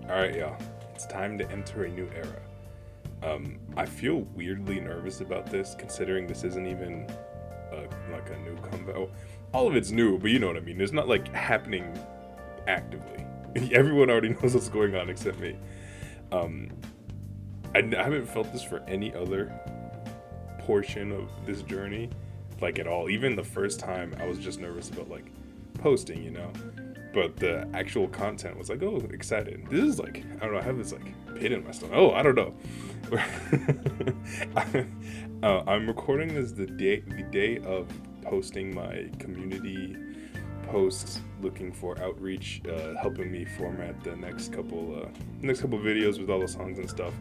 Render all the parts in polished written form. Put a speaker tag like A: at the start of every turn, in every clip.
A: Alright, y'all. It's time to enter a new era. I feel weirdly nervous about this, considering this isn't even like a new comeback. Oh, all of it's new, but you know what I mean. It's not like happening actively. Everyone already knows what's going on except me. I haven't felt this for any other portion of this journey, like at all. Even the first time, I was just nervous about like posting, you know. But the actual content was like, oh, excited. This is like, I don't know, I have this like pit in my stomach. Oh, I don't know. I'm recording this the day of posting my community posts, looking for outreach, helping me format the next couple videos with all the songs and stuff.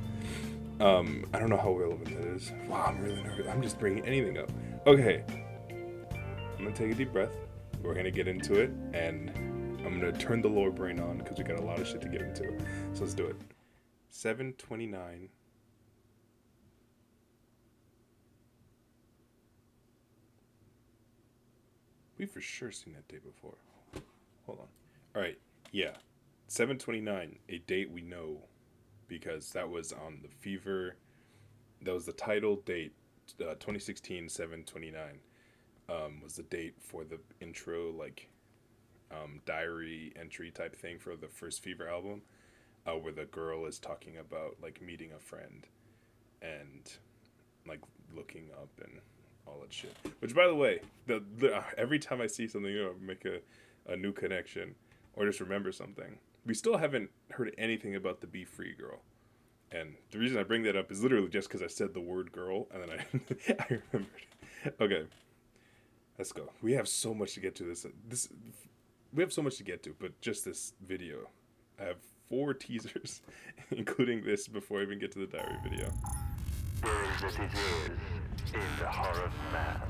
A: I don't know how relevant that is. Wow, I'm really nervous. I'm just bringing anything up. Okay, I'm gonna take a deep breath. We're gonna get into it, and I'm gonna turn the lower brain on because we got a lot of shit to get into. So let's do it. 7:29. We've for sure seen that date before. Hold on. All right. Yeah. 7:29. A date we know because that was on the Fever. That was the title date. 2016 7:29 was the date for the intro, like diary entry type thing for the first Fever album, where the girl is talking about like meeting a friend and like looking up and all that shit. Which, by the way, every time I see something new, I make a new connection or just remember something. We still haven't heard anything about the Be Free girl. And the reason I bring that up is literally just because I said the word girl and then I remembered. Okay, let's go. We have so much to get to we have so much to get to, but just this video. I have 4 teasers, including this before I even get to the diary video.
B: In the horror of man.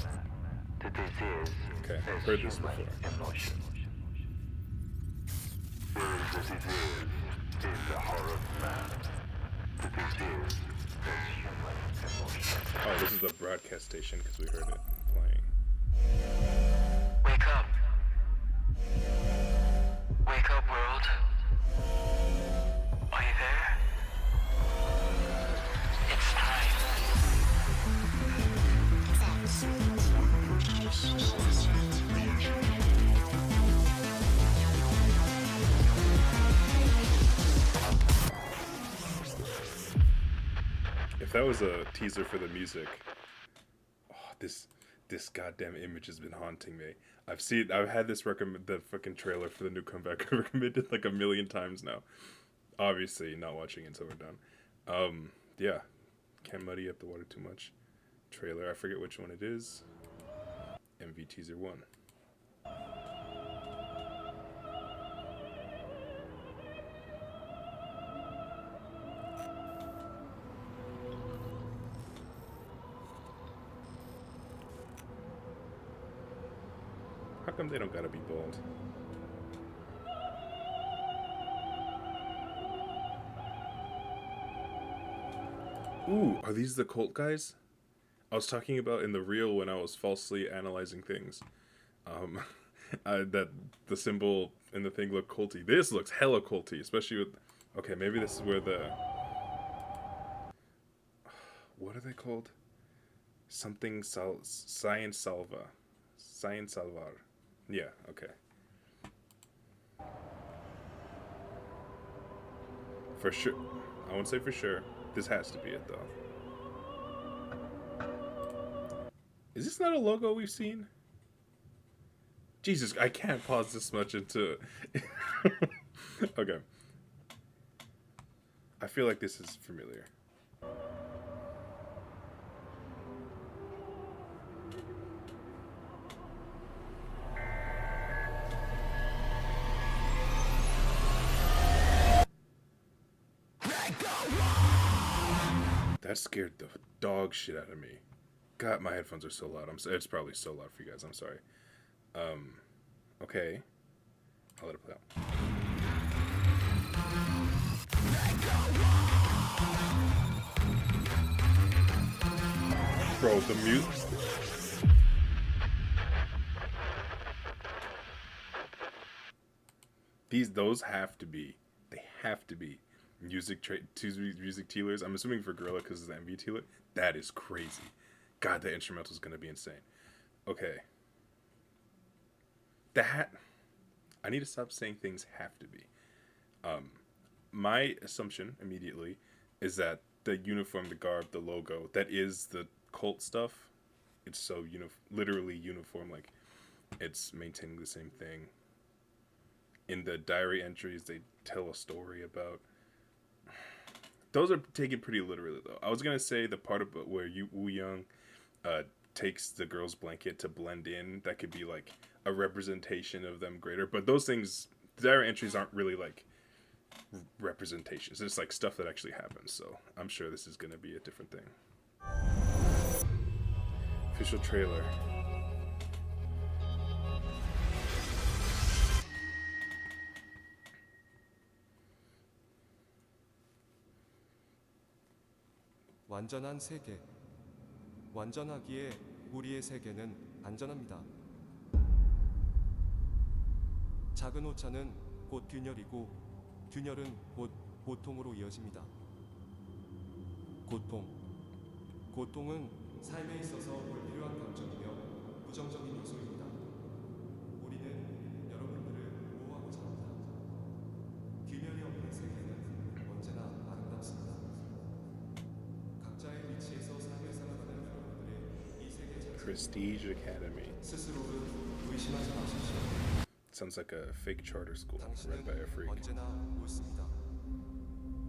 A: Okay, I've heard this before.
B: Emotion. In the horror of man.
A: Oh, this is the broadcast station because we heard it playing.
B: Wake up. Wake up, world. Are you there? It's time.
A: If that was a teaser for the music, oh, this goddamn image has been haunting me. I've had this the fucking trailer for the new comeback recommended like a million times now. Obviously, not watching until we're done. Yeah, can't muddy up the water too much. Trailer, I forget which one it is. MV teaser 1. How come they don't gotta be bold? Ooh, are these the cult guys? I was talking about in the reel when I was falsely analyzing things. That the symbol in the thing looked culty. This looks hella culty, especially with... Okay, maybe this is where the... What are they called? Something Science Salva. Science Salvar. Yeah, okay. For sure. I won't say for sure. This has to be it, though. Is this not a logo we've seen? Jesus, I can't pause this much into... Okay. I feel like this is familiar. That scared the dog shit out of me. God, my headphones are so loud. It's probably so loud for you guys. I'm sorry. Okay. I'll let it play out. Bro, the music. Those have to be. They have to be music Tealers. I'm assuming for Guerrilla because it's the MV Tealer. That is crazy. God, that instrumental is gonna be insane. Okay. That I need to stop saying things have to be. My assumption immediately is that the uniform, the garb, the logo, that is the cult stuff. It's so literally uniform, like it's maintaining the same thing. In the diary entries, they tell a story about. Those are taken pretty literally, though. I was gonna say the part about where Woo Young takes the girl's blanket to blend in. That could be like a representation of them greater. But those things, the diary entries aren't really like representations. It's like stuff that actually happens. So I'm sure this is gonna be a different thing. Official trailer.
C: 완전한 세계. 완전하기에 우리의 세계는 안전합니다. 작은 오차는 곧 균열이고 균열은 곧 고통으로 이어집니다. 고통. 고통은 삶에 있어서 불필요한 감정이며 부정적인 요소입니다. 우리는 여러분들을 보호하고자 합니다. 균열이 없는 세계는 언제나 아름답습니다. 각자의 위치에서 삶을 살아가는 여러분들의 이 세계 자체를
A: Prestige Academy.
C: 스스로를 의심하지 마십시오.
A: Sounds like a fake charter school run by a
C: 당신은
A: freak.
C: 언제나 옳습니다.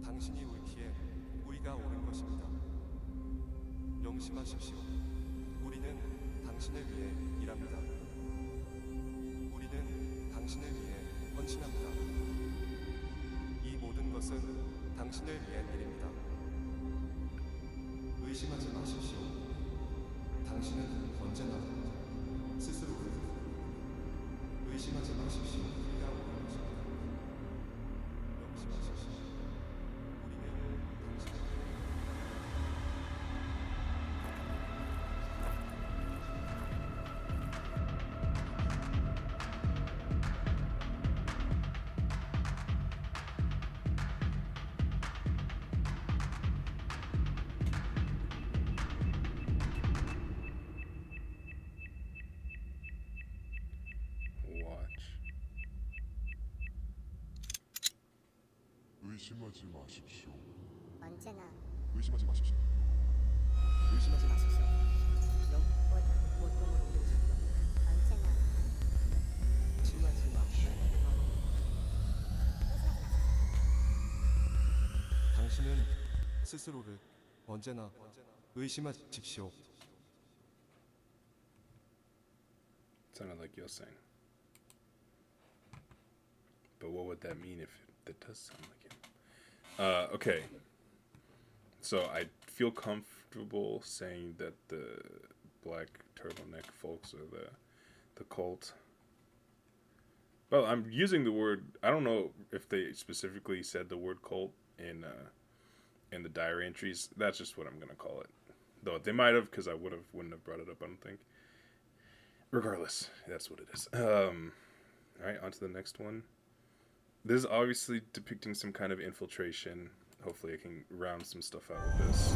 C: 당신이 옳기에 우리가 옳은 것입니다. 명심하십시오. 우리는 당신을 위해 일합니다. 우리는 당신을 위해 헌신합니다. 이 모든 것은 당신을 위한 일입니다. 의심하지 마십시오. 당신은 언제나 스스로를 의심하지 마십시오. 우리가 옳은 것입니다. 명심하십시오. 우리는 당신을
A: Watch.
D: 의심하지 마십시오.
E: 언제나
D: 의심하지 마십시오.
E: 의심하지 마십시오. 곧 고통으로 이어집니다. 언제나
C: 의심하지 마십시오. 당신은 스스로를 언제나 의심하십시오.
A: Sounded like you're saying. But what would that mean if that does sound like him? Okay. So I feel comfortable saying that the black turtleneck folks are the cult. Well, I'm using the word. I don't know if they specifically said the word cult in the diary entries. That's just what I'm gonna call it. Though they might have, because I wouldn't have brought it up. I don't think. Regardless, that's what it is. All right, on to the next one. This is obviously depicting some kind of infiltration. Hopefully I can round some stuff out with this.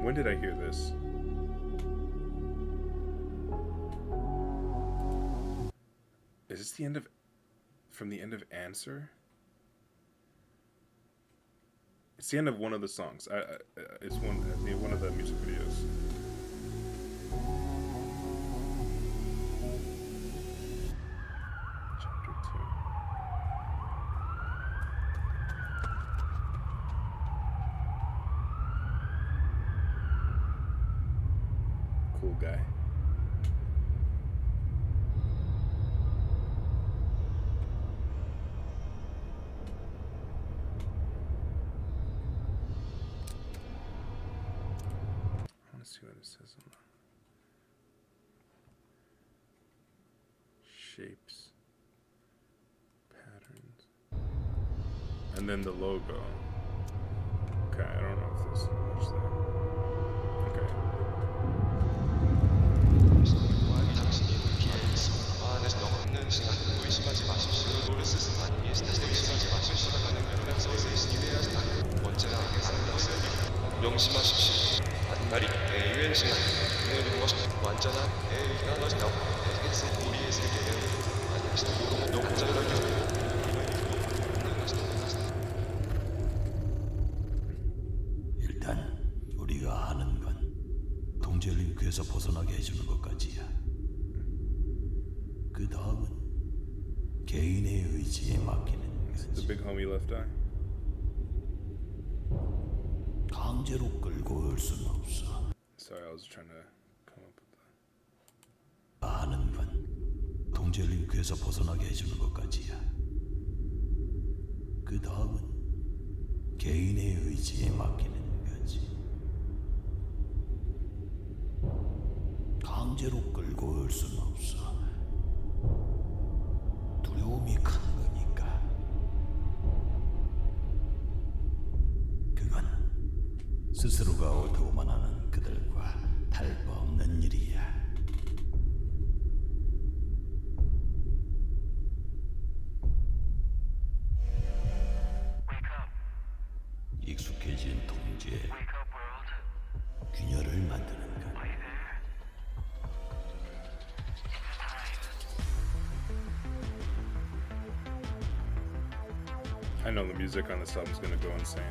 A: When did I hear this? Is this the end of, from the end of Answer? It's the end of one of the songs. It's one of the music videos. Chapter 2. Cool guy. I want to see what it says on shapes, patterns, and then the logo. Okay, I don't know if there's much there. Okay.
F: 당신이 기회에 있습니다. 안에서 없는 시간 의심하지 마십시오. 로르스스만 의심하지 마십시오. 가는 면에서 기대하지 않고 언제나 항상 명심하십시오. 한마리 AUN 시간 내는 것은 완전한 AU가 너지나 에게스 우리의 세계는 아니시다. 노동자를
G: 일단 우리가 하는 건 동젤링크에서 벗어나게 해주는 것까지야. 그 다음은 개인의 의지에 맡기는
A: The
G: 거지.
A: big homie left eye.
G: 강제로 끌고 올 순 없어.
A: Sorry, I was trying to come up with that.
G: 하는 건 동젤링크에서 벗어나게 해주는 것까지야. 그 다음은 개인의 의지에 맡기는 거지. 강제로 끌고 올 순 없어. 두려움이 큰 거니까. 그건 스스로가 옳다고만 하는 그들과 탈바없는 일이야.
B: Wake up.
G: 익숙해진 통제에
B: Wake up, world.
G: 균열을 만드는 것.
B: Are you there? It's time.
A: I know the music on this album is gonna go insane.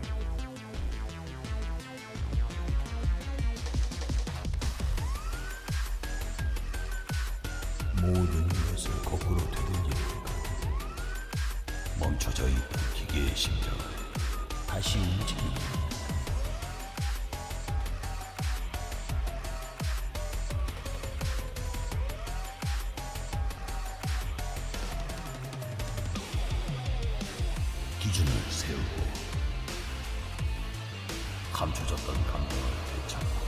G: 모든 것을 거꾸로 되돌리는 것. 멈춰져 있던 기계의 심장을 다시 움직이는 것. 기준을 세우고 감춰졌던 감정을 되찾고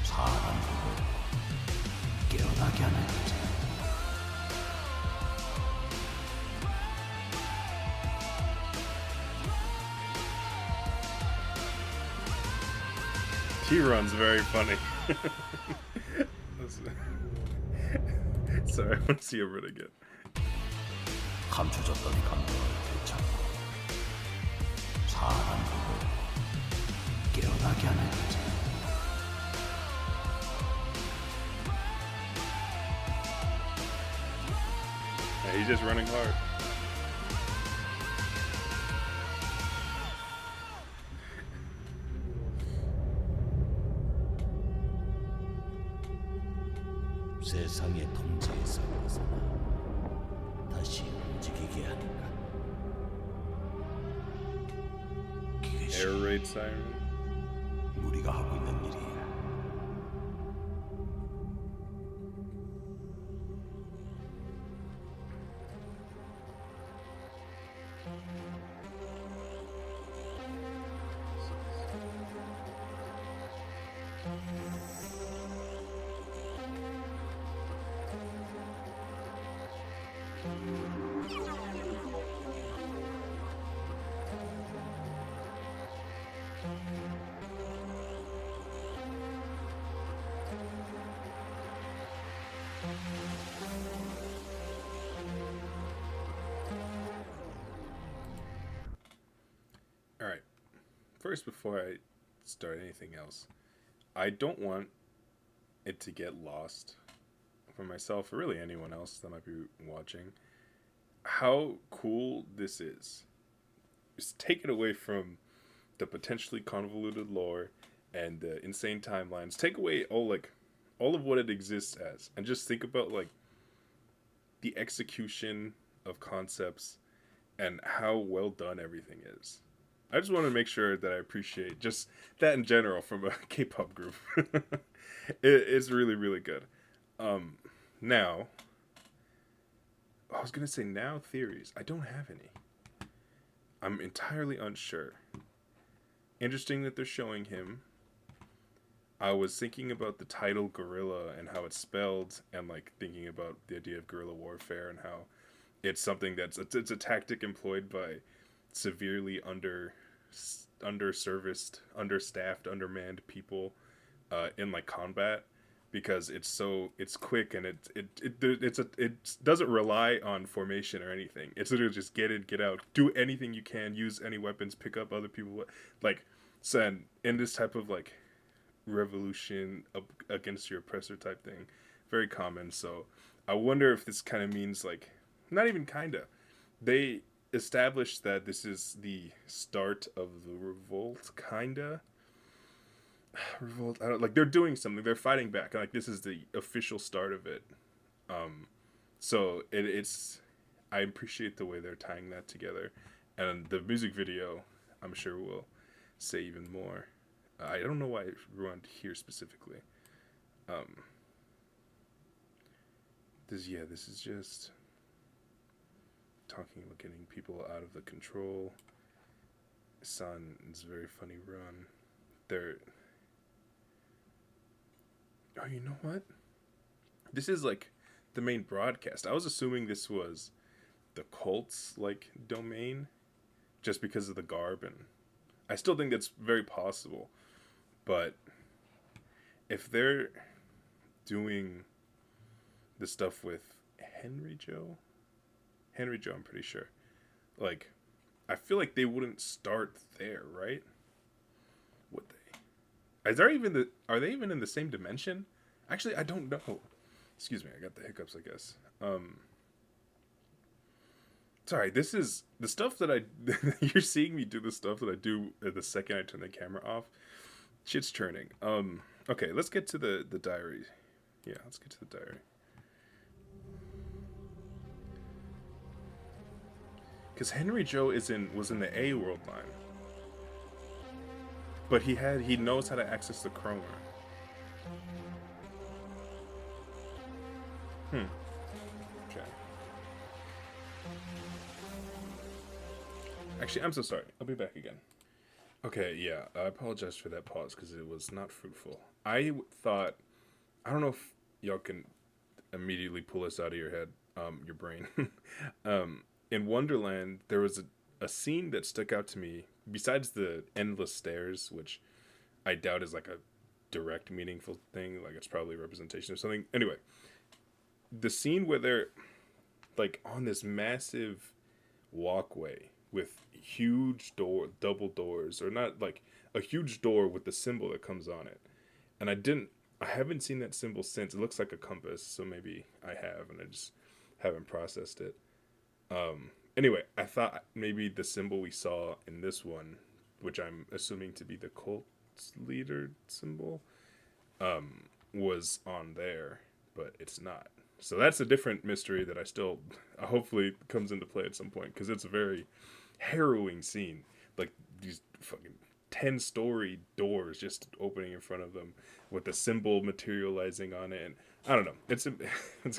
G: 사람들을 깨어나게 하는 거지.
A: T-Run's very funny. Sorry, I want to see it run again.
G: 감춰졌던 감정을 되찾고 사람들을 깨어나게 하는 거지.
A: Yeah, he's just running hard.
G: 세상의 통제에서 벗어나 다시 움직이게 하는 것. 그것이
A: Air raid siren.
G: 우리가 하고 있는 일이야.
A: All right. First, before I start anything else, I don't want it to get lost for myself or really anyone else that might be watching how cool this is. Just take it away from the potentially convoluted lore and the insane timelines. Take away all of what it exists as, and just think about like the execution of concepts and how well done everything is. I just want to make sure that I appreciate just that in general from a K-pop group. It's really, really good. Now, I was going to say now theories. I don't have any. I'm entirely unsure. Interesting that they're showing him. I was thinking about the title Guerrilla and how it's spelled, and like thinking about the idea of guerrilla warfare and how it's something it's a tactic employed by severely underserviced, understaffed, undermanned people in like combat, because it's quick, and it doesn't rely on formation or anything. It's literally just get in, get out, do anything you can, use any weapons, pick up other people, like. So in this type of like revolution against your oppressor type thing, very common. So I wonder if this kind of means like, not even kinda, they established that this is the start of the revolt, kinda. Revolt, I don't, like, they're doing something, they're fighting back, like this is the official start of it. So it's I appreciate the way they're tying that together, and the music video I'm sure will say even more. I don't know why around here specifically. This is just talking about getting people out of the control. Sun is a very funny run. Oh, you know what? This is like the main broadcast. I was assuming this was the cult's like domain, just because of the garb, and I still think that's very possible. But if they're doing the stuff with Henry Joe, I'm pretty sure. Like, I feel like they wouldn't start there, right? Would they? Are they even in the same dimension? Actually, I don't know. Excuse me, I got the hiccups, I guess. Sorry, this is the stuff that you're seeing me do the stuff that I do the second I turn the camera off. Shit's churning. Okay, let's get to the diary. Yeah, let's get to the diary. Because Henry Joe was in the A world line, but he knows how to access the chroma. Okay. Actually, I'm so sorry. I'll be back again. Okay, yeah, I apologize for that pause because it was not fruitful. I thought, I don't know if y'all can immediately pull this out of your head, your brain. In Wonderland, there was a scene that stuck out to me, besides the endless stairs, which I doubt is like a direct meaningful thing, like it's probably a representation of something. Anyway, the scene where they're like on this massive walkway with huge double doors, or not, like a huge door with the symbol that comes on it. And I haven't seen that symbol since. It looks like a compass, so maybe I have, and I just haven't processed it. Anyway, I thought maybe the symbol we saw in this one, which I'm assuming to be the cult leader symbol, was on there, but it's not. So that's a different mystery that hopefully comes into play at some point, because it's a very harrowing scene. Like these fucking 10-story doors just opening in front of them with the symbol materializing on it, and I don't know. It's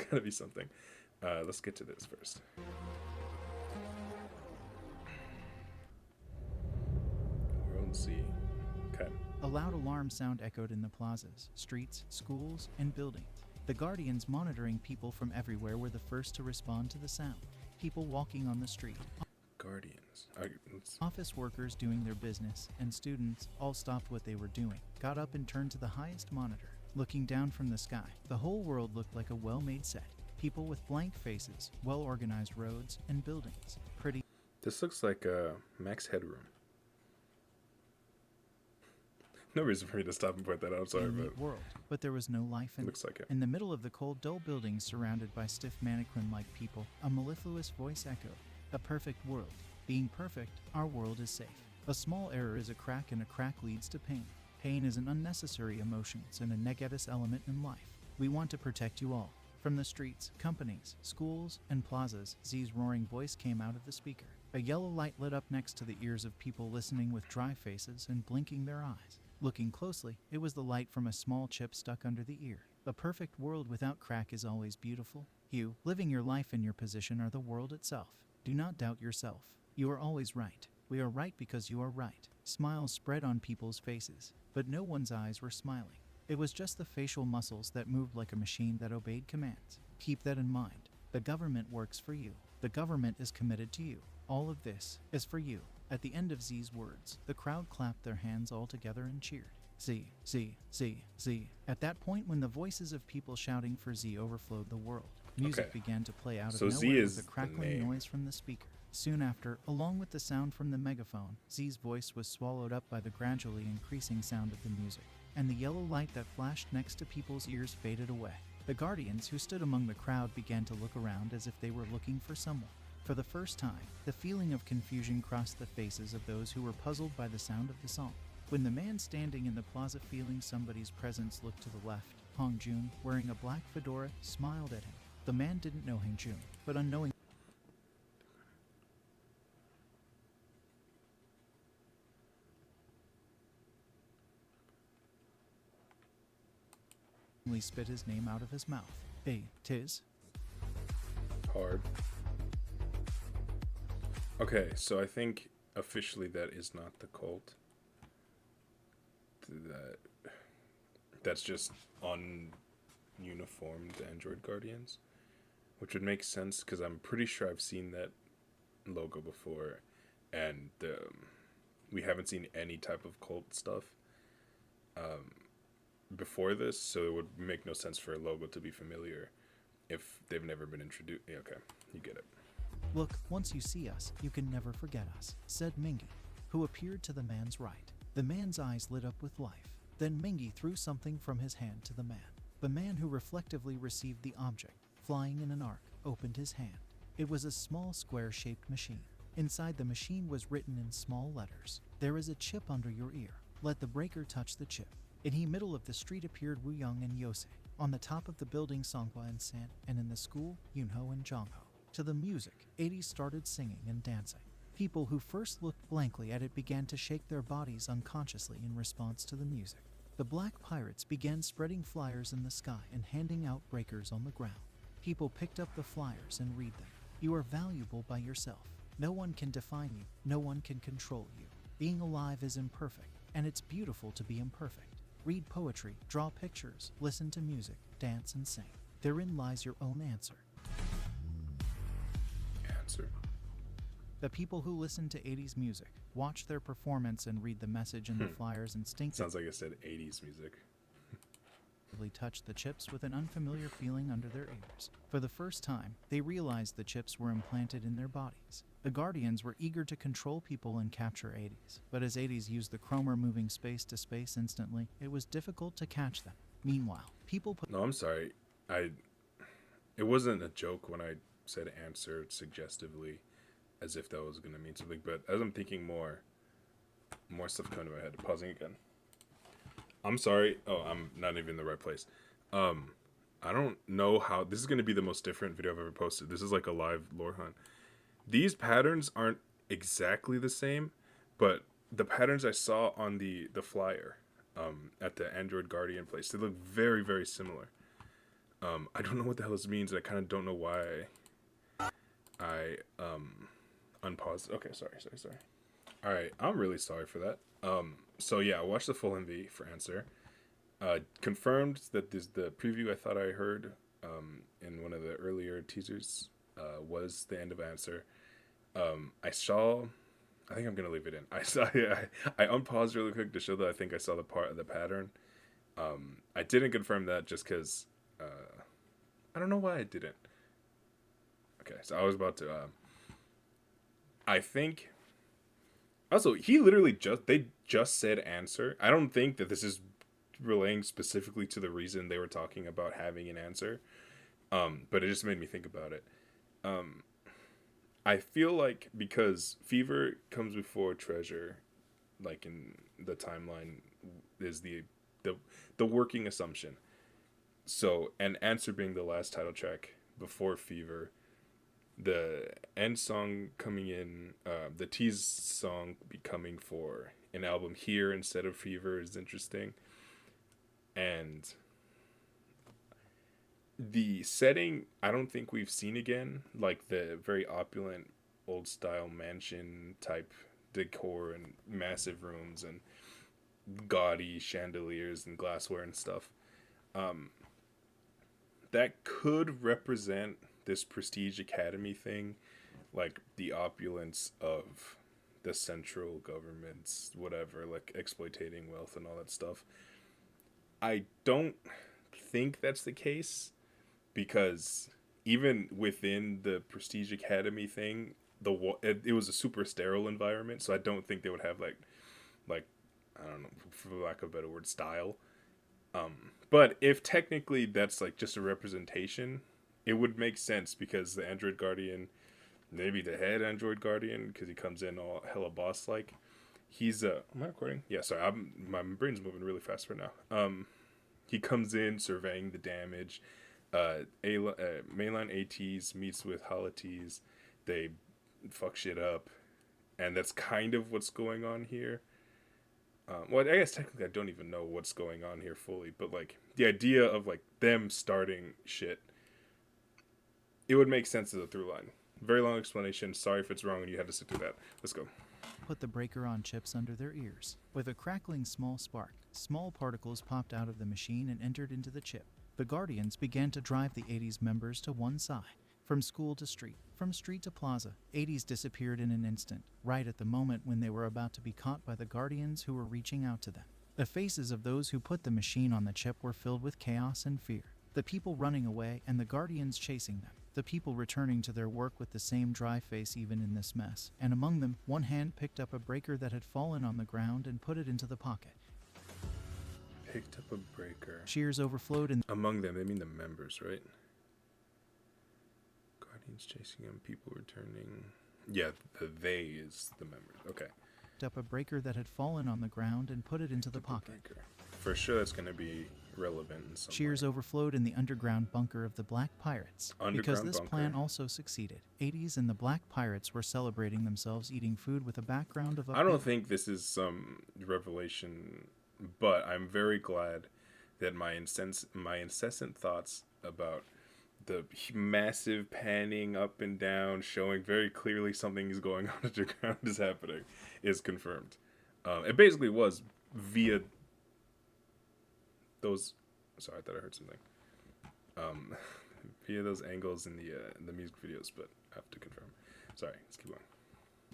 A: gotta be something. Let's get to this first. World C. Okay.
H: A loud alarm sound echoed in the plazas, streets, schools, and buildings. The Guardians monitoring people from everywhere were the first to respond to the sound. People walking on the street.
A: Guardians.
H: Office workers doing their business, and students all stopped what they were doing, got up and turned to the highest monitor, looking down from the sky. The whole world looked like a well-made set. People with blank faces, well-organized roads, and buildings. Pretty.
A: This looks like Max Headroom. No reason for me to stop and point that out. I'm sorry, but
H: world, but there was no life in it.
A: Looks like it.
H: In the middle of the cold, dull buildings surrounded by stiff mannequin-like people, a mellifluous voice echoed. A perfect world. Being perfect, our world is safe. A small error is a crack, and a crack leads to pain. Pain is an unnecessary emotion and a negative element in life. We want to protect you all. From the streets, companies, schools, and plazas, Z's roaring voice came out of the speaker. A yellow light lit up next to the ears of people listening with dry faces and blinking their eyes. Looking closely, it was the light from a small chip stuck under the ear. A perfect world without crack is always beautiful. You, living your life in your position, are the world itself. Do not doubt yourself. You are always right. We are right because you are right. Smiles spread on people's faces, but no one's eyes were smiling. It was just the facial muscles that moved like a machine that obeyed commands. Keep that in mind. The government works for you. The government is committed to you. All of this is for you. At the end of Z's words, the crowd clapped their hands all together and cheered. Z, Z, Z, Z. At that point, when the voices of people shouting for Z overflowed the world, music
A: Okay.
H: began to play out of
A: So Z
H: nowhere
A: is
H: with a
A: the
H: crackling
A: name.
H: noise from the speaker. Soon after, along with the sound from the megaphone, Z's voice was swallowed up by the gradually increasing sound of the music, and the yellow light that flashed next to people's ears faded away. The Guardians, who stood among the crowd, began to look around as if they were looking for someone. For the first time, the feeling of confusion crossed the faces of those who were puzzled by the sound of the song. When the man standing in the plaza feeling somebody's presence looked to the left, Hong Jun, wearing a black fedora, smiled at him. The man didn't know Hong Jun, but unknowingly spit his name out of his mouth. ATEEZ.
A: Hard. Okay, so I think officially that is not the cult. That's just ununiformed android guardians, which would make sense because I'm pretty sure I've seen that logo before, and we haven't seen any type of cult stuff before this, so it would make no sense for a logo to be familiar if they've never been introduced. Yeah, okay, you get it.
H: Look, once you see us, you can never forget us, said Mingy, who appeared to the man's right. The man's eyes lit up with life. Then Mingy threw something from his hand to the man. The man, who reflectively received the object, flying in an arc, opened his hand. It was a small square-shaped machine. Inside the machine was written in small letters, "There is a chip under your ear. Let the breaker touch the chip." In the middle of the street appeared Wu Young and Yosei. On the top of the building, Songhua and San, and in the school, Yunho and Jongho. To the music, ATEEZ started singing and dancing. People who first looked blankly at it began to shake their bodies unconsciously in response to the music. The Black Pirates began spreading flyers in the sky and handing out breakers on the ground. People picked up the flyers and read them. You are valuable by yourself. No one can define you. No one can control you. Being alive is imperfect, and it's beautiful to be imperfect. Read poetry, draw pictures, listen to music, dance and sing. Therein lies your own answer.
A: Answer.
H: The people who listen to ATEEZ music, watch their performance and read the message in the flyers instinctively
A: Sounds like I said 80s music.
H: touched the chips with an unfamiliar feeling under their ears. For the first time, they realized the chips were implanted in their bodies. The Guardians were eager to control people and capture ATEEZ, but as ATEEZ used the chromer moving space to space instantly, it was difficult to catch them. Meanwhile, people put
A: No, I'm sorry. It wasn't a joke when I said answer suggestively, as if that was gonna mean something. But as I'm thinking more stuff coming to my head. Pausing again. I'm sorry. Oh, I'm not even in the right place. I don't know how this is gonna be the most different video I've ever posted. This is like a live lore hunt. These patterns aren't exactly the same, but the patterns I saw on the flyer at the Android Guardian place, they look very, very similar. I don't know what the hell this means, and I kind of don't know why I unpaused. Okay, sorry. All right, I'm really sorry for that. So yeah, I watched the full MV for answer. Confirmed that the preview I thought I heard in one of the earlier teasers was the end of answer. I think I'm gonna leave it in. I unpaused really quick to show that I think I saw the part of the pattern. I didn't confirm that just because I don't know why I didn't. Okay, so I was about to. I think. Also, he literally they just said answer. I don't think that this is relaying specifically to the reason they were talking about having an answer. But it just made me think about it. I feel like because Fever comes before Treasure, like in the timeline, is the working assumption. So, and Answer being the last title track before Fever, the end song coming in, the tease song becoming for an album here instead of Fever is interesting. And the setting, I don't think we've seen again, like the very opulent old style mansion type decor and massive rooms and gaudy chandeliers and glassware and stuff. That could represent this prestige academy thing, like the opulence of the central government's whatever, like exploiting wealth and all that stuff. I don't think that's the case, because even within the prestige academy thing, it was a super sterile environment, so I don't think they would have like I don't know, for lack of a better word, style. But if technically that's like just a representation, it would make sense, because the Android Guardian, maybe the head Android Guardian, because he comes in all hella boss like. He's am I recording? Yeah, sorry, my brain's moving really fast right now. He comes in surveying the damage. Mainline ATEEZ meets with AAAHAHAHAHAHAHA. They fuck shit up, and that's kind of what's going on here. Well, I guess technically I don't even know what's going on here fully, but like the idea of like them starting shit, it would make sense as a through line. Very long explanation. Sorry if it's wrong and you had to sit through that. Let's go.
H: Put the breaker on chips under their ears. With a crackling small spark, small particles popped out of the machine and entered into the chip. The Guardians began to drive the ATEEZ members to one side. From school to street, from street to plaza, ATEEZ disappeared in an instant, right at the moment when they were about to be caught by the Guardians who were reaching out to them. The faces of those who put the machine on the chip were filled with chaos and fear. The people running away and the Guardians chasing them. The people returning to their work with the same dry face even in this mess. And among them, one hand picked up a breaker that had fallen on the ground and put it into the pocket.
A: Picked up a breaker.
H: Cheers overflowed and
A: Among them, they mean the members, right? Guardians chasing him, people returning. Yeah, the they is the members. Okay.
H: up a breaker that had fallen on the ground and put it into the pocket.
A: Breaker. For sure that's going to be relevant in some
H: Cheers
A: way.
H: overflowed in the underground bunker of the Black Pirates. Because this plan also succeeded. ATEEZ and the Black Pirates were celebrating themselves eating food with a background of...
A: I don't think this is some revelation, but I'm very glad that my incessant thoughts about the massive panning up and down, showing very clearly something is going on underground is happening, is confirmed. It basically was via those... Sorry, I thought I heard something. Via those angles in the music videos, but I have to confirm. Sorry, let's keep going.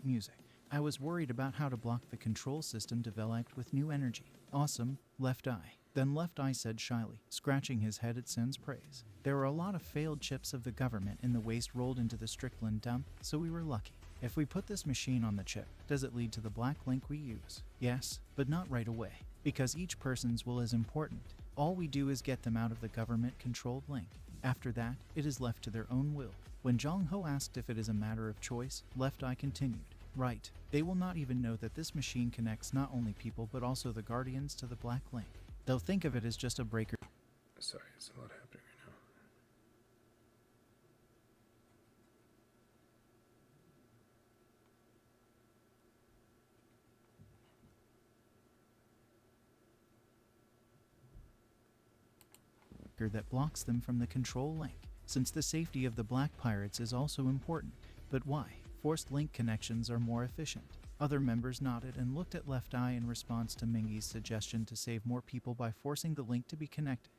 H: Music. I was worried about how to block the control system developed with new energy. Awesome, Left Eye. Then Left Eye said shyly, scratching his head at Sen's praise. There were a lot of failed chips of the government in the waste rolled into the Strickland dump, so we were lucky. If we put this machine on the chip, does it lead to the black link we use? Yes, but not right away, because each person's will is important. All we do is get them out of the government-controlled link. After that, it is left to their own will. When Jong Ho asked if it is a matter of choice, Left Eye continued. Right, they will not even know that this machine connects not only people but also the Guardians to the black link. They'll think of it as just a breaker.
A: Sorry, it's a lot happening right now.
H: That blocks them from the control link, since the safety of the Black Pirates is also important. But why? Forced link connections are more efficient. Other members nodded and looked at Left Eye in response to Mingy's suggestion to save more people by forcing the link to be connected.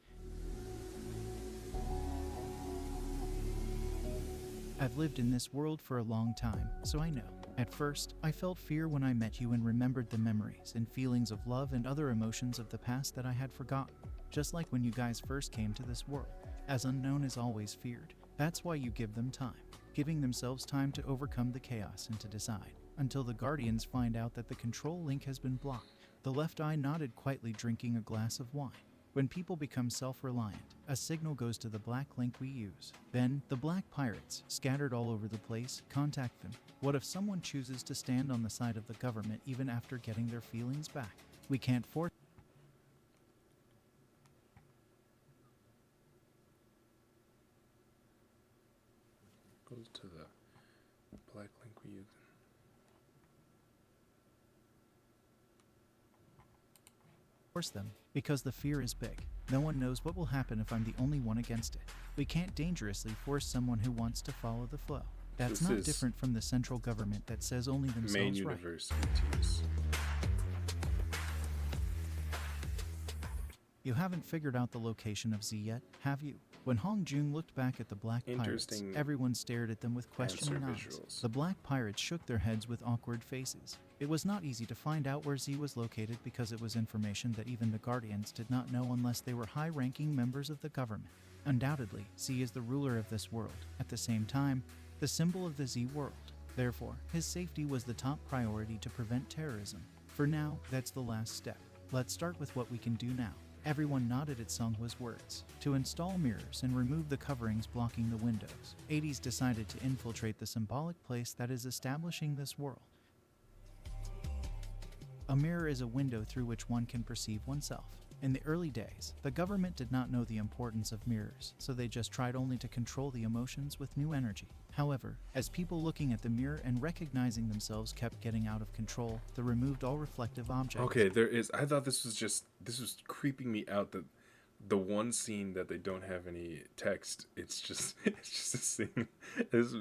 H: I've lived in this world for a long time, so I know. At first, I felt fear when I met you and remembered the memories and feelings of love and other emotions of the past that I had forgotten. Just like when you guys first came to this world. As unknown is always feared. That's why you give them time. Giving themselves time to overcome the chaos and to decide. Until the Guardians find out that the control link has been blocked. The Left Eye nodded quietly, drinking a glass of wine. When people become self-reliant, a signal goes to the black link we use. Then, the Black Pirates, scattered all over the place, contact them. What if someone chooses to stand on the side of the government even after getting their feelings back? We can't force...
A: Goes to the black link we use.
H: Force them, because the fear is big. No one knows what will happen if I'm the only one against it. We can't dangerously force someone who wants to follow the flow. That's
A: This
H: not
A: is
H: different from the central government that says only
A: Main
H: themselves right.
A: universe ETs.
H: You haven't figured out the location of Z yet, have you? When Hong Jun looked back at the Black Pirates,
A: Interesting
H: everyone stared at them with questioning
A: answer
H: eyes.
A: visuals.
H: The Black Pirates shook their heads with awkward faces. It was not easy to find out where Z was located because it was information that even the Guardians did not know unless they were high-ranking members of the government. Undoubtedly, Z is the ruler of this world. At the same time, the symbol of the Z world. Therefore, his safety was the top priority to prevent terrorism. For now, that's the last step. Let's start with what we can do now. Everyone nodded at Sungwa's words. To install mirrors and remove the coverings blocking the windows, ATEEZ decided to infiltrate the symbolic place that is establishing this world. A mirror is a window through which one can perceive oneself. In the early days, the government did not know the importance of mirrors, so they just tried only to control the emotions with new energy. However, as people looking at the mirror and recognizing themselves kept getting out of control, they removed all reflective objects.
A: Okay, I thought this was creeping me out that the one scene that they don't have any text, it's just a scene, this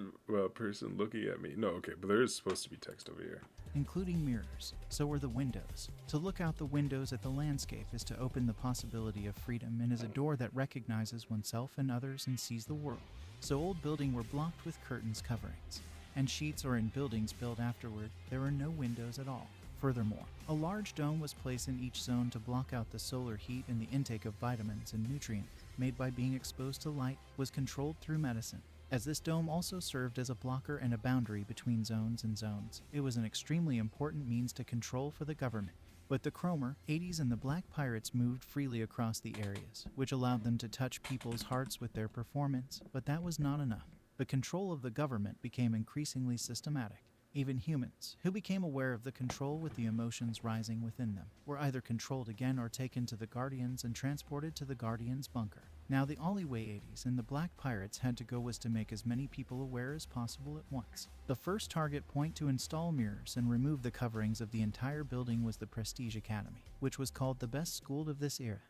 A: person looking at me. No, okay, but there is supposed to be text over here.
H: Including mirrors. So are the windows. To look out the windows at the landscape is to open the possibility of freedom and is a door that recognizes oneself and others and sees the world. So old buildings were blocked with curtains coverings, and sheets, or in buildings built afterward, there are no windows at all. Furthermore, a large dome was placed in each zone to block out the solar heat, and the intake of vitamins and nutrients made by being exposed to light was controlled through medicine. As this dome also served as a blocker and a boundary between zones and zones, it was an extremely important means to control for the government. But the Chromer, ATEEZ, and the Black Pirates moved freely across the areas, which allowed them to touch people's hearts with their performance, but that was not enough. The control of the government became increasingly systematic. Even humans, who became aware of the control with the emotions rising within them, were either controlled again or taken to the Guardians and transported to the Guardians' bunker. Now the only way ATEEZ and the Black Pirates had to go was to make as many people aware as possible at once. The first target point to install mirrors and remove the coverings of the entire building was the Prestige Academy, which was called the best school of this era.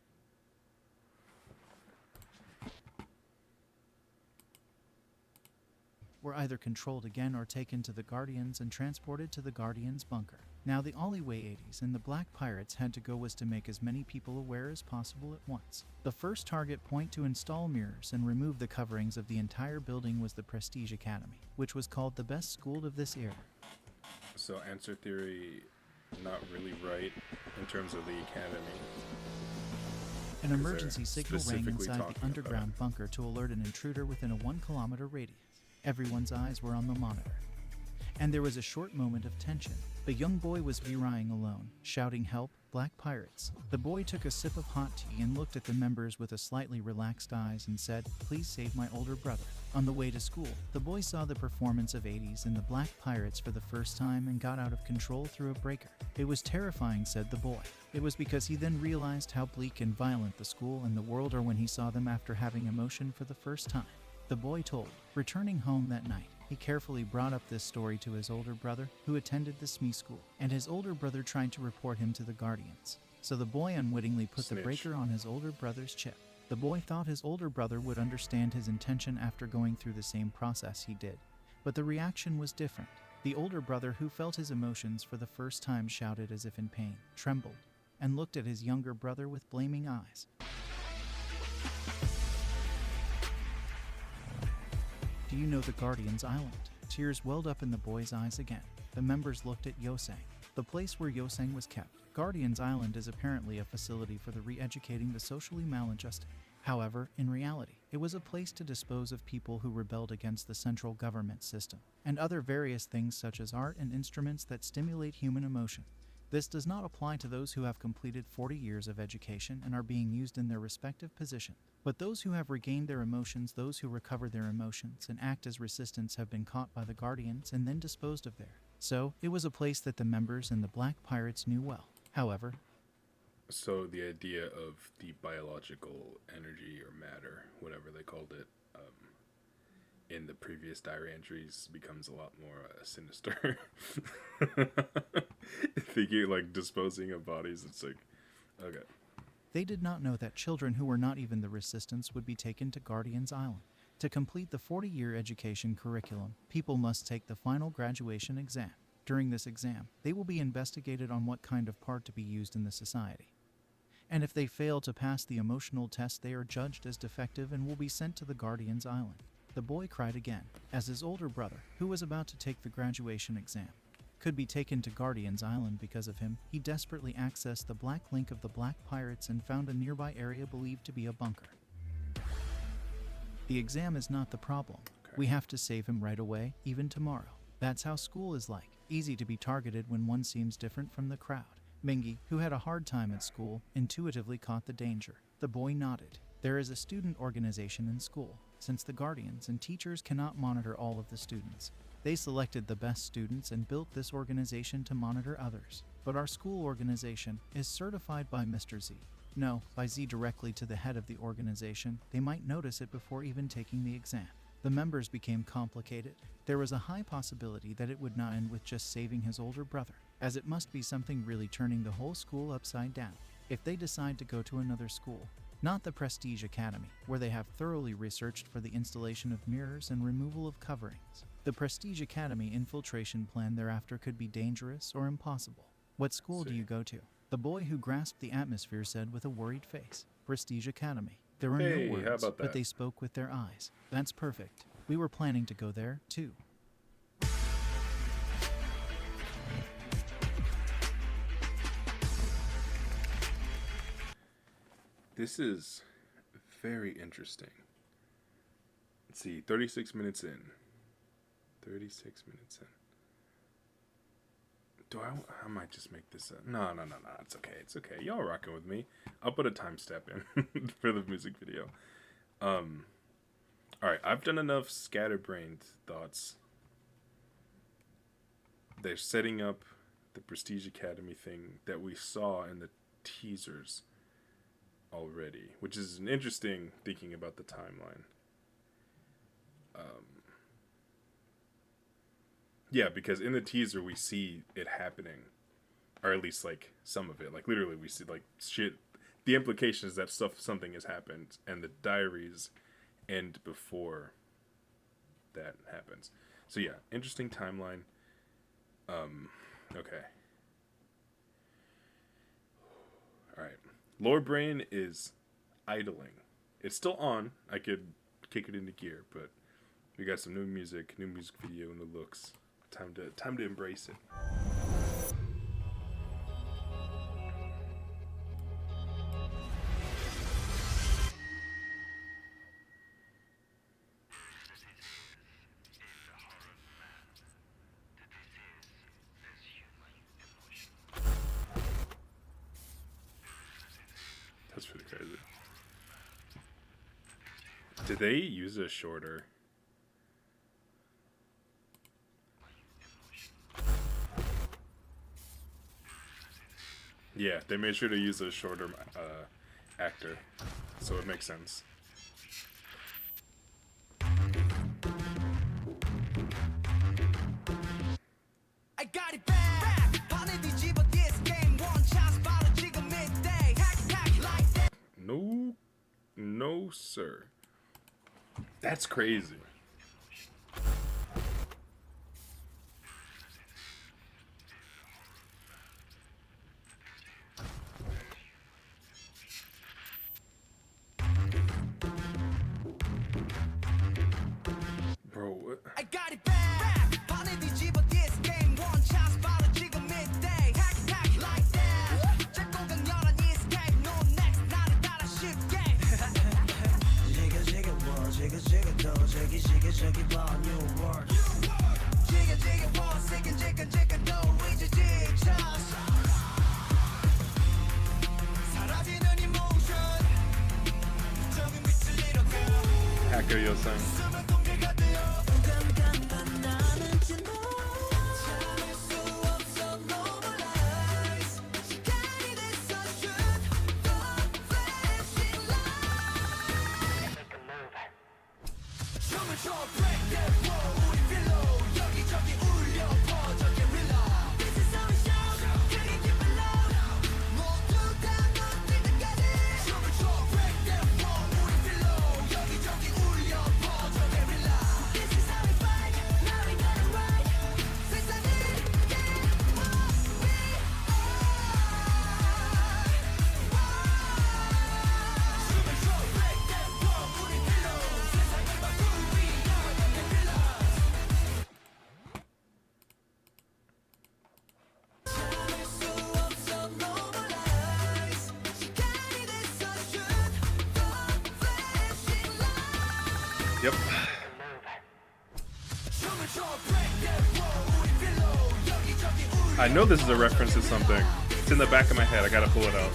H: Were either controlled again or taken to the Guardians and transported to the Guardians' bunker. Now the only way ATEEZ and the Black Pirates had to go was to make as many people aware as possible at once. The first target point to install mirrors and remove the coverings of the entire building was the Prestige Academy, which was called the best school of this era.
A: So answer theory, not really right in terms of the academy.
H: An emergency signal rang
A: specifically
H: inside
A: talking
H: the underground
A: about
H: bunker to alert an intruder within a 1-kilometer radius. Everyone's eyes were on the monitor, and there was a short moment of tension. The young boy was viewing alone, shouting, "Help, Black Pirates." The boy took a sip of hot tea and looked at the members with a slightly relaxed eyes and said, "Please save my older brother." On the way to school, the boy saw the performance of ATEEZ and the Black Pirates for the first time and got out of control through a breaker. It was terrifying, said the boy. It was because he then realized how bleak and violent the school and the world are when he saw them after having emotion for the first time. The boy told. Returning home that night, he carefully brought up this story to his older brother, who attended the SME school, and his older brother tried to report him to the Guardians. So the boy unwittingly put the breaker on his older brother's chip. The boy thought his older brother would understand his intention after going through the same process he did, but the reaction was different. The older brother, who felt his emotions for the first time, shouted as if in pain, trembled, and looked at his younger brother with blaming eyes. Do you know the Guardians' Island? Tears welled up in the boy's eyes again. The members looked at Yosang, the place where Yosang was kept. Guardians' Island is apparently a facility for the re-educating the socially maladjusted. However, in reality, it was a place to dispose of people who rebelled against the central government system, and other various things such as art and instruments that stimulate human emotion. This does not apply to those who have completed 40 years of education and are being used in their respective position. But those who have regained their emotions, those who recover their emotions and act as resistance, have been caught by the Guardians and then disposed of there. So, it was a place that the members and the Black Pirates knew well. However,
A: so the idea of the biological energy or matter, whatever they called it, in the previous diary entries becomes a lot more sinister. Thinking like disposing of bodies, it's like, okay.
H: They did not know that children who were not even the resistance would be taken to Guardians Island. To complete the 40-year education curriculum, people must take the final graduation exam. During this exam, they will be investigated on what kind of part to be used in the society. and if they fail to pass the emotional test they are judged as defective and will be sent to the Guardian's Island. The boy cried again, as his older brother, who was about to take the graduation exam, could be taken to Guardian's Island because of him. He desperately accessed the black link of the Black Pirates and found a nearby area believed to be a bunker. The exam is not the problem. We have to save him right away, even tomorrow. That's how school is like, easy to be targeted when one seems different from the crowd. Mingy, who had a hard time at school, intuitively caught the danger. The boy nodded. There is a student organization in school, since the guardians and teachers cannot monitor all of the students. They selected the best students and built this organization to monitor others. But our school organization is certified by Mr. Z. No, by Z directly to the head of the organization. They might notice it before even taking the exam. The members became complicated. There was a high possibility that it would not end with just saving his older brother, as it must be something really turning the whole school upside down. If they decide to go to another school, not the Prestige Academy, where they have thoroughly researched for the installation of mirrors and removal of coverings. The Prestige Academy infiltration plan thereafter could be dangerous or impossible. What school do you go to? The boy who grasped the atmosphere said with a worried face. Prestige Academy. There were
A: Hey,
H: no
A: how
H: words,
A: about
H: but
A: that?
H: they spoke with their eyes. That's perfect. We were planning to go there, too.
A: This is very interesting. Let's see, 36 minutes in. 36 minutes in. I might just make this up. No, it's okay, it's okay. Y'all rocking with me. I'll put a timestamp in for the music video. Alright, I've done enough scatterbrained thoughts. They're setting up the Prestige Academy thing that we saw in the teasers already, which is an interesting thinking about the timeline. Yeah, because in the teaser we see it happening, or at least like some of it. Like literally, we see like shit. The implication is that something has happened, and the diaries end before that happens. So yeah, interesting timeline. Okay. All right. Lower brain is idling. It's still on. I could kick it into gear, but we got some new music video, new looks. Time to embrace it. That's pretty crazy. Did they use a shorter? Yeah, they made sure to use a shorter actor, so it makes sense.
I: I got it back. 반에 뒤집어 this game one chance 바로 지금 midday. Hack like that.
A: No, sir. That's crazy. Bro, what?
I: I got it back. 반에 뒤집어 this game one chance 바로 지금 midday. Hack like that. 짧고 강렬한 escape. No next 나를 따라 쉽게. 지게 워 지게 더 지게 봐 new world. 지게 워 지게 더 이제 지쳤어. 사라지는 emotion. 저기 밑을 잃어가.
A: Hacker, you'll sing. Yep. I know this is a reference to something. It's in the back of my head. I gotta pull it out.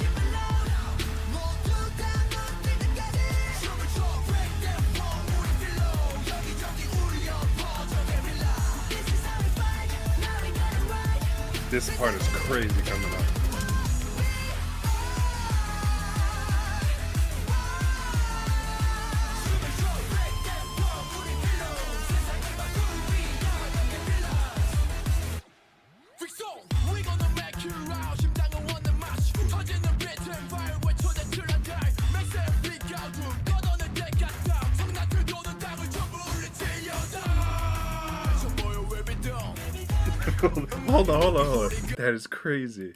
A: This part is crazy coming up. Hold on. That is crazy.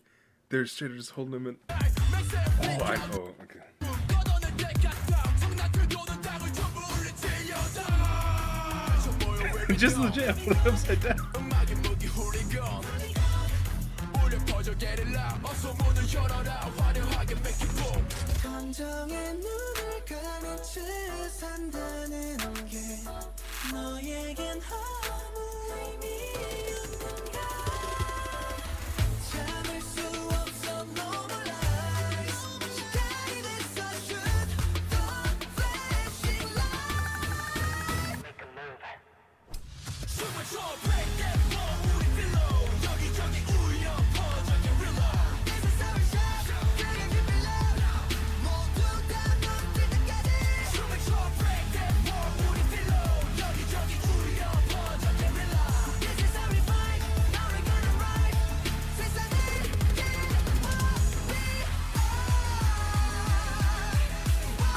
A: They're straight up just holding him in. Oh, I know. Okay. Just legit, hold it upside down.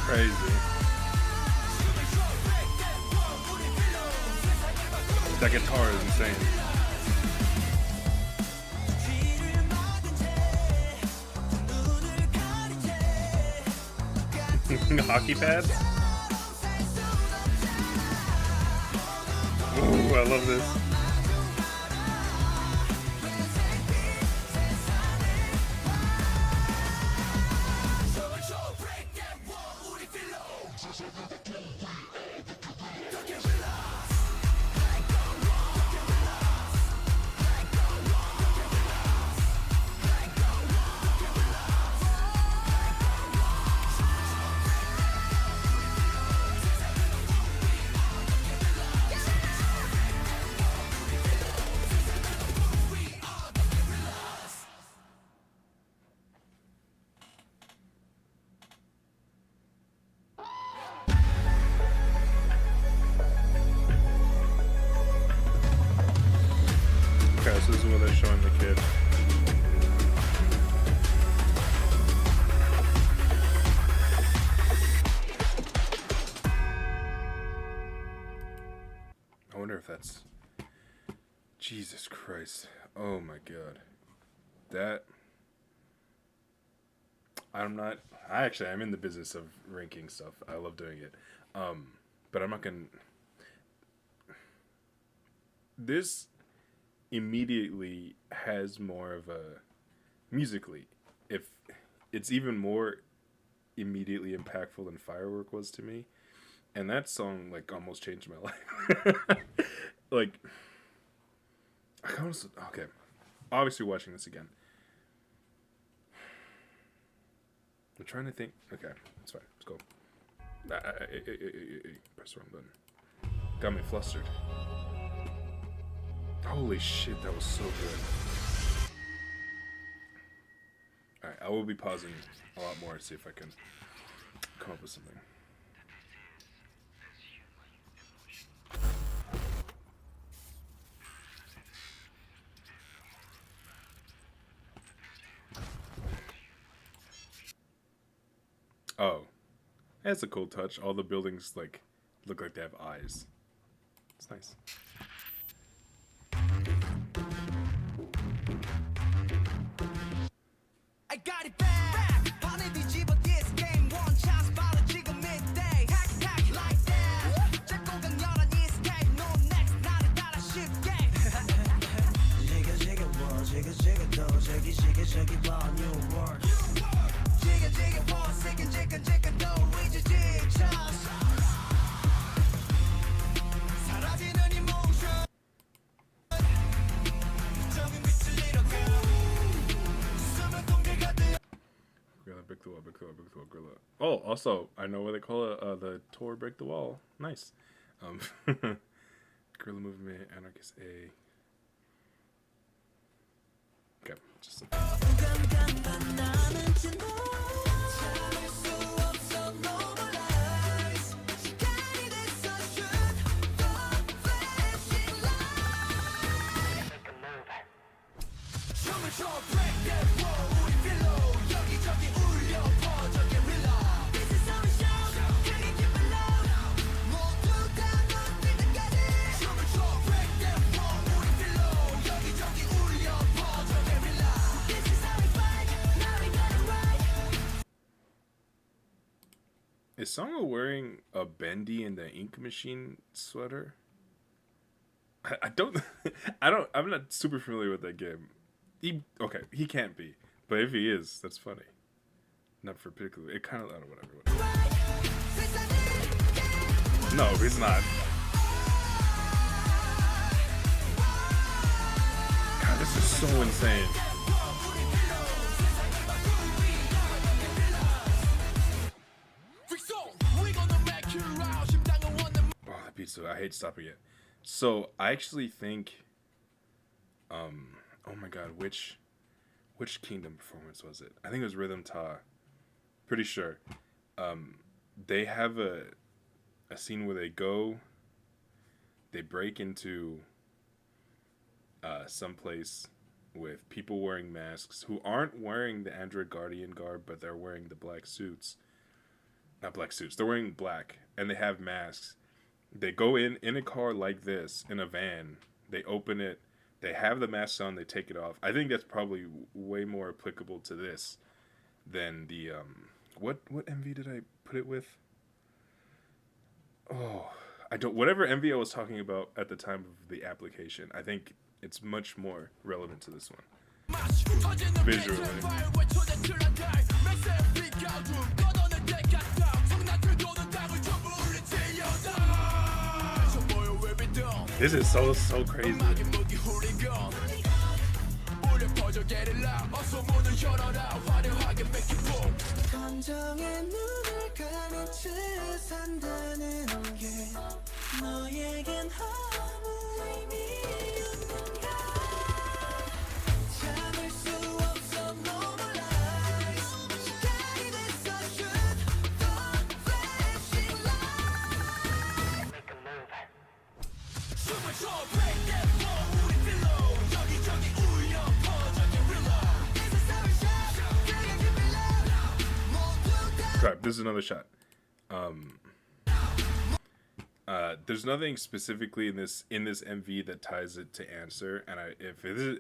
A: Crazy. That guitar is insane. Hockey pads? Ooh, I love this. Okay, so this is what they're showing the kid. I wonder if that's... Jesus Christ. Oh my god. That... I'm in the business of ranking stuff. I love doing it. But I'm not gonna... This immediately has more of a... Musically, if it's even more immediately impactful than Firework was to me. And that song, like, almost changed my life. Like... Okay. Obviously watching this again. I'm trying to think. Okay, that's fine. Let's go. Press the wrong button. Got me flustered. Holy shit, that was so good. Alright, I will be pausing a lot more to see if I can come up with something. Oh, that's a cool touch. All the buildings like look like they have eyes. It's nice.
I: I got it back. 판에 뒤집어 this game one chance 바로 지금 midday. Hack hack like that. 짧고 강렬한 escape. No next 나를 따라 쉽게. 지가 지가 뭐 지가 지가 또 저기 지가 저기 봐 new world. 지가 지가 뭐 지가 지가 지가 또 이제 지쳐.
A: Oh, also, I know what they call it. The tour Break the Wall. Nice. Guerrilla Movement, Anarchist A. Okay, just some. Is Songo wearing a Bendy and the Ink Machine sweater? I don't, I'm not super familiar with that game. Okay, he can't be, but if he is, that's funny. Not for particularly. It kind of, I don't know, whatever. No, he's not. God, this is so insane. Oh, that beat's so, I hate stopping it. So I actually think, oh my God, which Kingdom performance was it? I think it was Rhythm Ta. Pretty sure. They have a scene where they break into someplace with people wearing masks who aren't wearing the Android Guardian garb, but they're wearing the black suits. Not black suits. They're wearing black, and they have masks. They go in a car like this, in a van. They open it. They have the masks on. They take it off. I think that's probably way more applicable to this than the what MV did I put it with? Oh, I don't. Whatever MV I was talking about at the time of the application, I think it's much more relevant to this one. Visually. This is so crazy. Crap, this is another shot. There's nothing specifically in this MV that ties it to Answer, and if it is,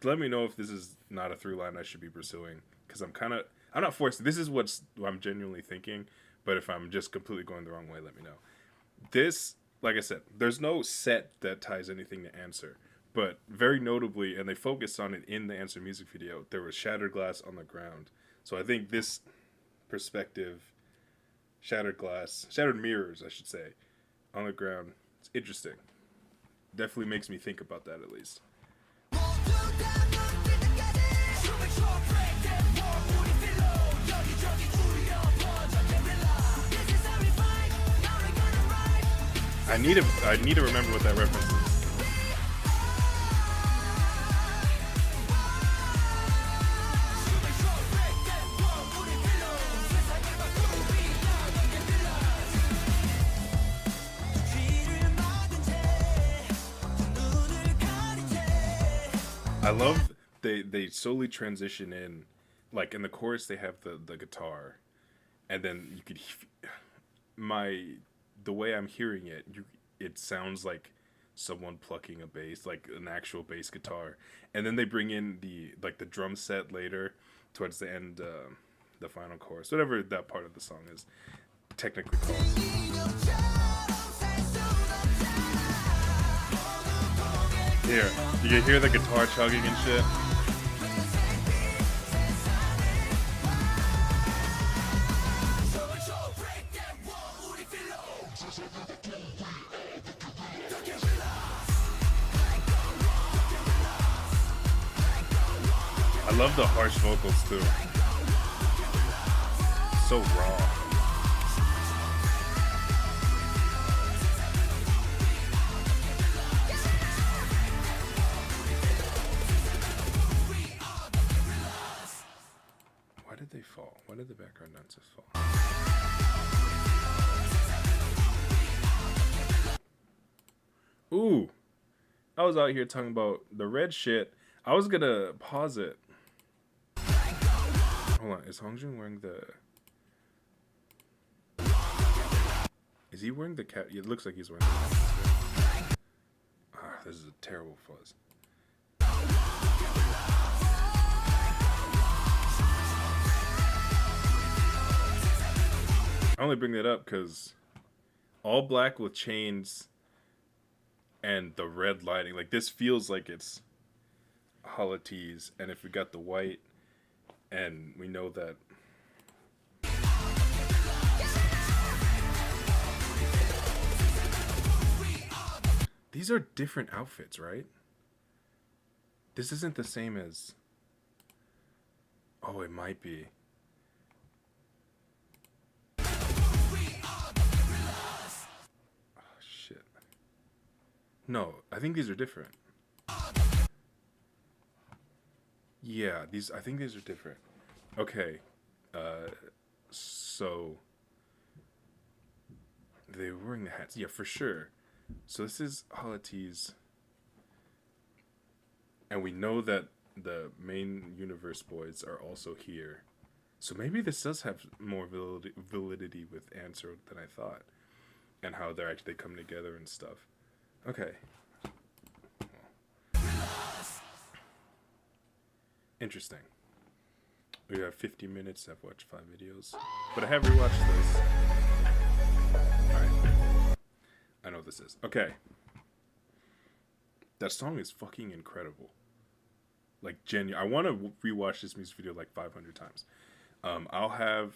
A: let me know if this is not a through line I should be pursuing, because I'm not forced. This is what I'm genuinely thinking, but if I'm just completely going the wrong way, let me know. This, like I said, there's no set that ties anything to Answer, but very notably, and they focused on it in the Answer music video, there was shattered glass on the ground. So I think this perspective, shattered mirrors, I should say, on the ground, it's interesting. Definitely makes me think about that at least. I need to remember what that reference is. I love they slowly transition in, like in the chorus they have the guitar, and then you could the way I'm hearing it, it sounds like someone plucking a bass, like an actual bass guitar, and then they bring in the drum set later towards the end, the final chorus, whatever that part of the song is technically called. Here, you can hear the guitar chugging and shit. I love the harsh vocals too. so raw. Why did they fall? Why did the background dancers fall? Ooh, I was out here talking about the red shit. I was gonna pause it. Hold on, is Hongjun wearing the... Is he wearing the cat? It looks like he's wearing the cat. Ah, this is a terrible fuzz. I only bring that up because all black with chains and the red lighting, like this feels like it's ATEEZ, and if we got the white, and we know that these are different outfits, right? This isn't the same as... Oh, it might be. Oh, shit. No, I think these are different. Yeah, I think these are different. Okay. So they were wearing the hats. Yeah, for sure. So this is ATEEZ. And we know that the main universe boys are also here. So maybe this does have more validity with Answer than I thought. And how they're actually come together and stuff. Okay. Interesting. We have 50 minutes. I've watched 5 videos. But I have rewatched this. Alright. I know what this is. Okay. That song is fucking incredible. Like, genuine. I want to rewatch this music video like 500 times. I'll have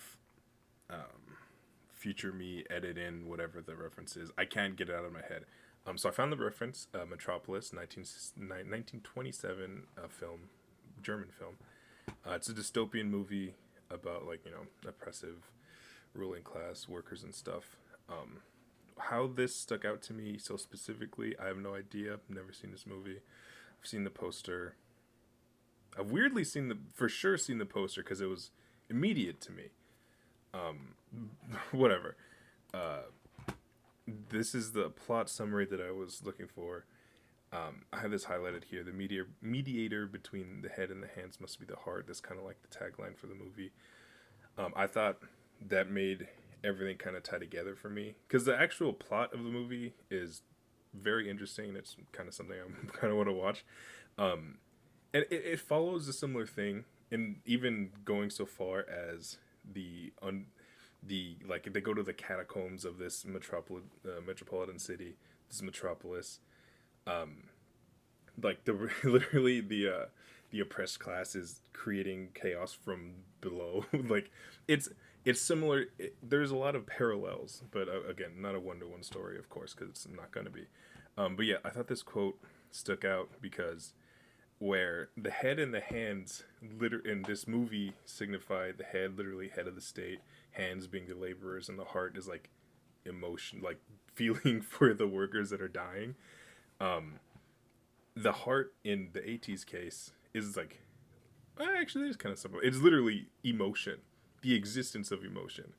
A: future me edit in whatever the reference is. I can't get it out of my head. So I found the reference, Metropolis, 1927 film, German film. It's a dystopian movie about, like, you know, oppressive ruling class workers and stuff. How this stuck out to me so specifically, I have no idea. I've never seen this movie. I've seen the poster. I've weirdly for sure seen the poster because it was immediate to me. Whatever. This is the plot summary that I was looking for. I have this highlighted here. The mediator between the head and the hands must be the heart. That's kind of like the tagline for the movie. I thought that made everything kind of tie together for me. Because the actual plot of the movie is very interesting. It's kind of something I kind of want to watch. And it follows a similar thing. And even going so far as like, they go to the catacombs of this metropolitan city, this Metropolis. Like literally the oppressed class is creating chaos from below. Like it's similar. There's a lot of parallels, but again, not a 1-to-1 story, of course, because it's not going to be. But yeah, I thought this quote stuck out because where the head and the hands in this movie signify the head, literally head of the state, hands being the laborers, and the heart is like emotion, like feeling for the workers that are dying. The heart in the ATEEZ case is like, actually, it's kind of simple. It's literally emotion, the existence of emotion.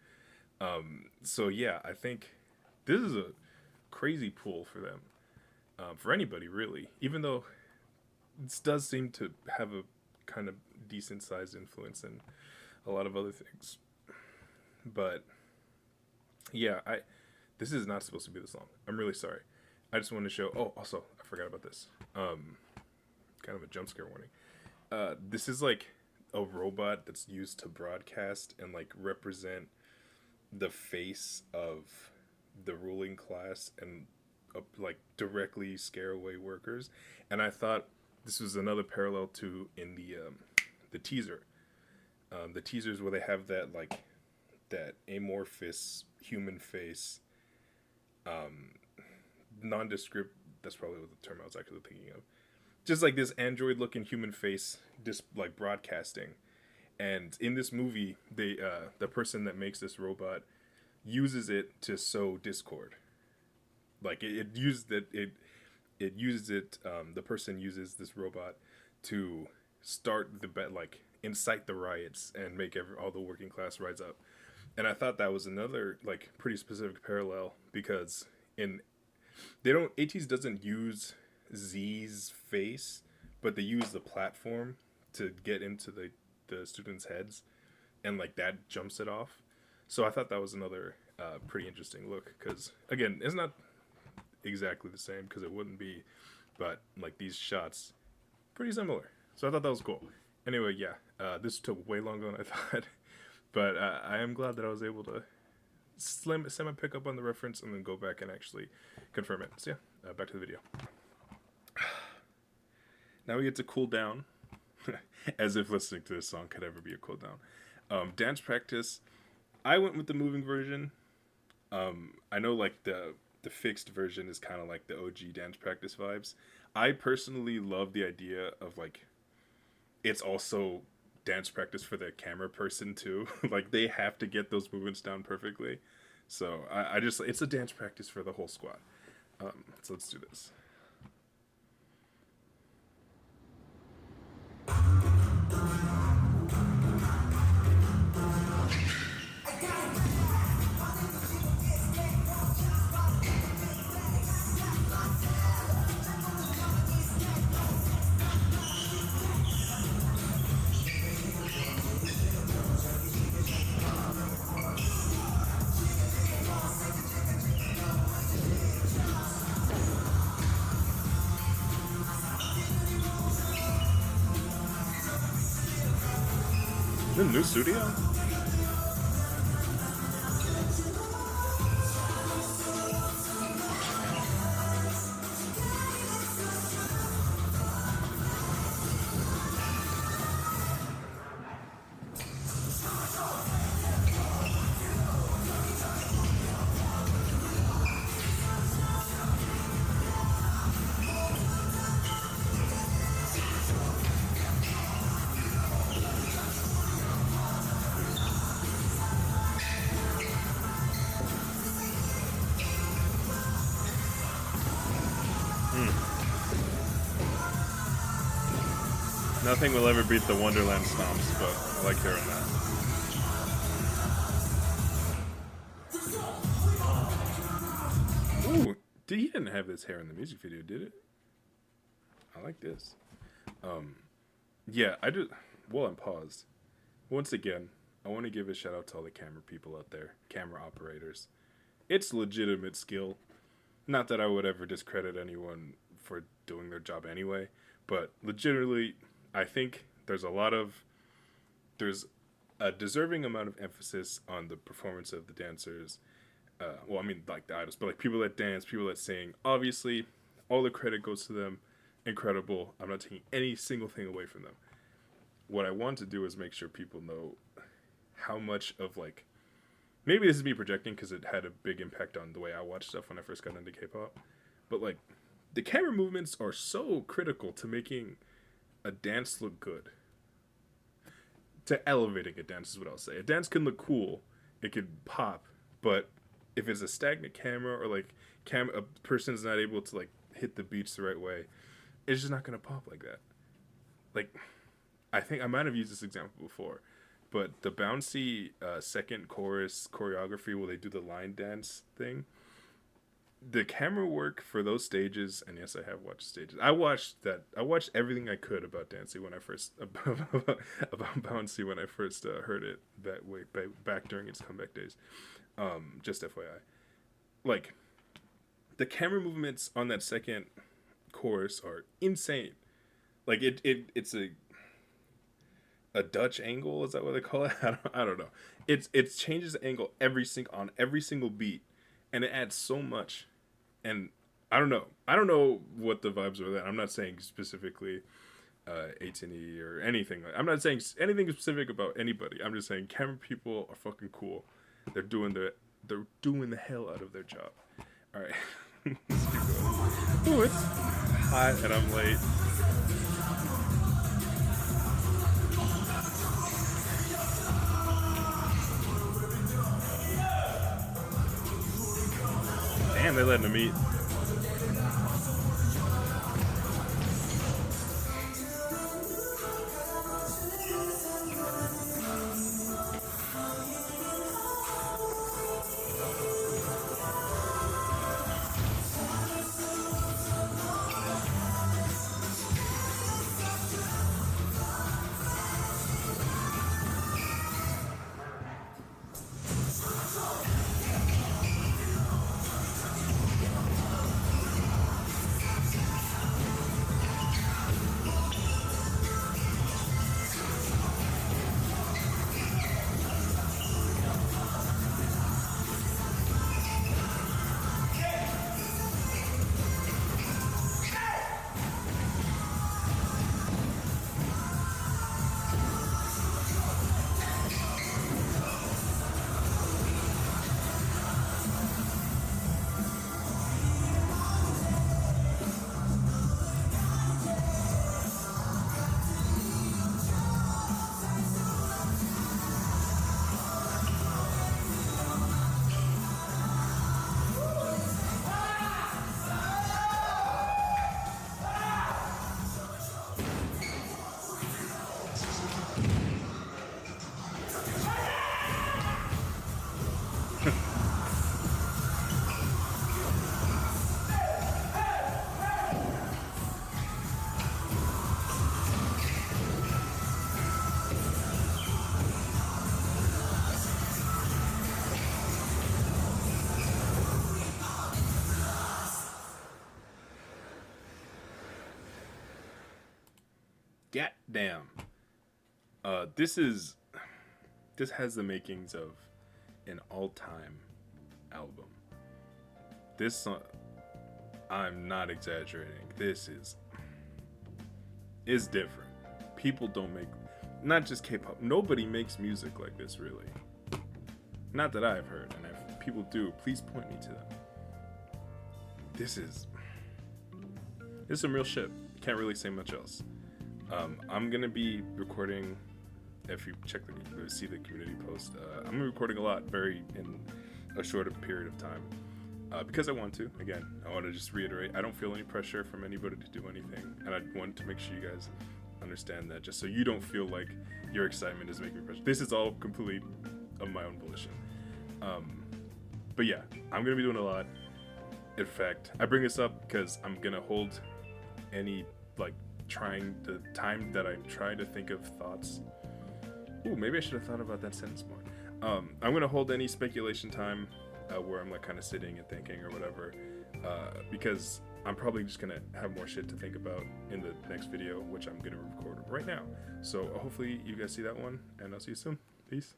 A: So yeah, I think this is a crazy pull for them, for anybody really. Even though it does seem to have a kind of decent sized influence in a lot of other things. But yeah, this is not supposed to be the song. I'm really sorry. I just wanted to show. Oh, also, I forgot about this. Kind of a jump scare warning. This is like a robot that's used to broadcast and like represent the face of the ruling class and like directly scare away workers. And I thought this was another parallel to in the teaser. The teasers where they have that like that amorphous human face. Nondescript, that's probably what the term I was actually thinking of. Just like this android looking human face, just like broadcasting. And in this movie, they the person that makes this robot uses it to sow discord. Like it uses it. The person uses this robot to start incite the riots and make all the working class rise up. And I thought that was another like pretty specific parallel, because ATEEZ doesn't use Z's face, but they use the platform to get into the students' heads, and like that jumps it off. So I thought that was another pretty interesting look, because again, it's not exactly the same, because it wouldn't be, but like these shots pretty similar. So I thought that was cool. Anyway, yeah, this took way longer than I thought, but I am glad that I was able to semi pick up on the reference and then go back and actually confirm it. So yeah, back to the video. Now we get to cool down, as if listening to this song could ever be a cool down. Dance practice, I went with the moving version. I know like the fixed version is kind of like the OG dance practice vibes. I personally love the idea of like, it's also dance practice for the camera person too. Like they have to get those movements down perfectly. So I just, it's a dance practice for the whole squad. So let's do this. The new studio? Nothing will ever beat the Wonderland stomps, but I like hearing that. Ooh, he didn't have this hair in the music video, did it? I like this. Yeah, well, I'm paused. Once again, I want to give a shout out to all the camera people out there, camera operators. It's legitimate skill. Not that I would ever discredit anyone for doing their job anyway, but legitimately, I think there's a deserving amount of emphasis on the performance of the dancers. Well, I mean, like the idols, but like people that dance, people that sing. Obviously, all the credit goes to them. Incredible. I'm not taking any single thing away from them. What I want to do is make sure people know how much of like, maybe this is me projecting because it had a big impact on the way I watched stuff when I first got into K-pop. But like, the camera movements are so critical to making a dance look good. To elevating a dance is what I'll say. A dance can look cool, it could pop, but if it's a stagnant camera or like a person's not able to like hit the beats the right way, it's just not gonna pop like that. Like, I think I might have used this example before, but the bouncy second chorus choreography where they do the line dance thing, the camera work for those stages, and yes, I have watched stages. I watched everything I could about dancing when I first about bouncy when I first heard it that way back during its comeback days. Just FYI, like the camera movements on that second chorus are insane. Like it's a Dutch angle, is that what they call it? I don't know. It changes the angle on every single beat, and it adds so much. And I don't know what the vibes are that. I'm not saying specifically ATEEZ or anything. I'm not saying anything specific about anybody. I'm just saying camera people are fucking cool. They're doing the hell out of their job. All right. Let's keep going. Ooh, it's hot and I'm late. Damn, they're letting them eat. Goddamn. This has the makings of an all-time album. This song, I'm not exaggerating. This is different. People don't make, not just K-pop. Nobody makes music like this, really. Not that I've heard, and if people do, please point me to them. This is some real shit. Can't really say much else. I'm gonna be recording. If you check see the community post, I'm gonna be recording a lot, in a shorter period of time, because I want to. Again, I want to just reiterate, I don't feel any pressure from anybody to do anything, and I want to make sure you guys understand that, just so you don't feel like your excitement is making me pressure. This is all completely of my own volition. But yeah, I'm gonna be doing a lot. In fact, I bring this up because I'm gonna hold any trying the time that I try to think of thoughts. Ooh, maybe I should have thought about that sentence more. I'm gonna hold any speculation time where I'm kind of sitting and thinking or whatever, because I'm probably just gonna have more shit to think about in the next video, which I'm gonna record right now. So hopefully you guys see that one, and I'll see you soon. Peace.